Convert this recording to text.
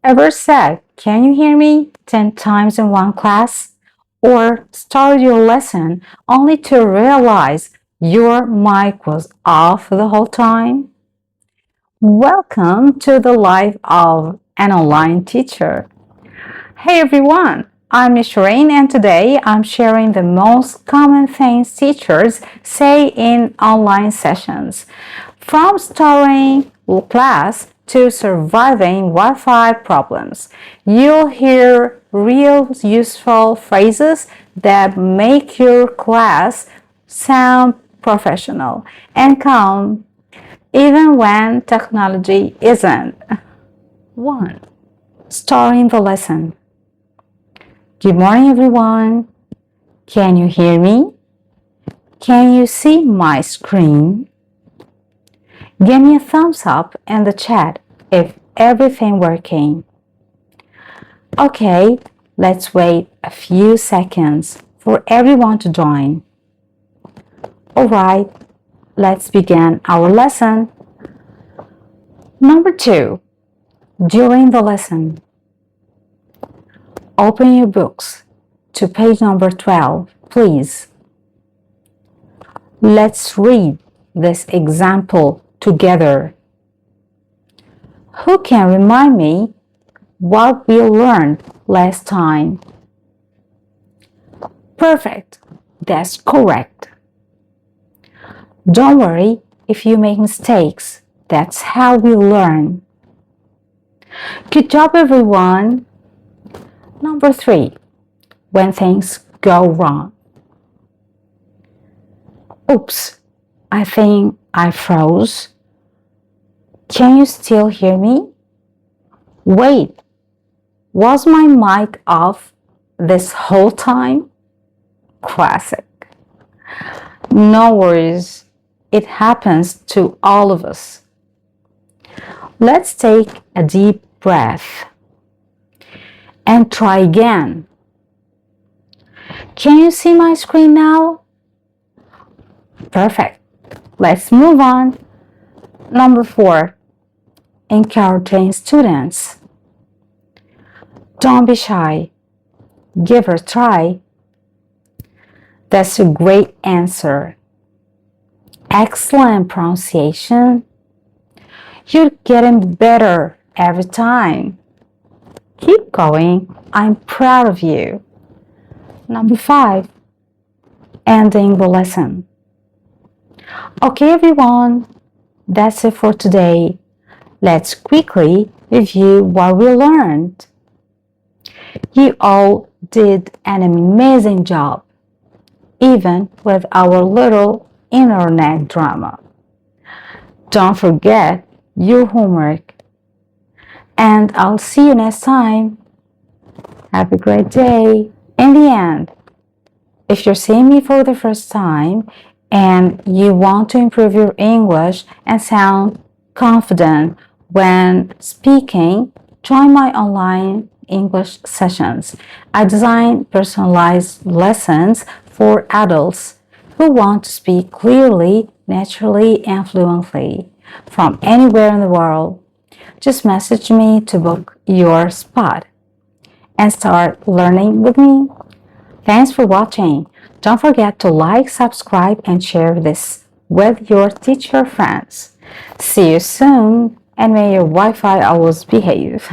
Ever said, "Can you hear me?" 10 times in one class? Or start your lesson only to realize your mic was off the whole time? Welcome to the life of an online teacher. Hey everyone, I'm Ms.Sheerin and today I'm sharing the most common things teachers say in online sessions. From starting class to surviving Wi-Fi problems, you'll hear real useful phrases that make your class sound professional and calm even when technology isn't. 1. Starting the lesson. Good morning, everyone. Can you hear me? Can you see my screen? Give me a thumbs up in the chat if everything working. Okay, let's wait a few seconds for everyone to join. Alright, let's begin our lesson. Number 2. During the lesson. Open your books to page number 12, please. Let's read this example together. Who can remind me what we learned last time? Perfect. That's correct. Don't worry if you make mistakes. That's how we learn. Good job, everyone. Number 3. When things go wrong. Oops, I think I froze. Can you still hear me? Wait, was my mic off this whole time? Classic. No worries, it happens to all of us. Let's take a deep breath and try again. Can you see my screen now? Perfect. Let's move on. Number 4. Encouraging students. Don't be shy. Give it a try. That's a great answer. Excellent pronunciation. You're getting better every time. Keep going. I'm proud of you. Number 5. Ending the lesson. Okay, everyone. That's it for today. Let's quickly review what we learned. You all did an amazing job, even with our little internet drama. Don't forget your homework. And I'll see you next time. Have a great day. In the end, if you're seeing me for the first time and you want to improve your English and sound confident when speaking, join my online English sessions. I design personalized lessons for adults who want to speak clearly, naturally, and fluently from anywhere in the world. Just message me to book your spot and start learning with me. Thanks for watching. Don't forget to like, subscribe, and share this with your teacher friends. See you soon, and may your Wi-Fi always behave.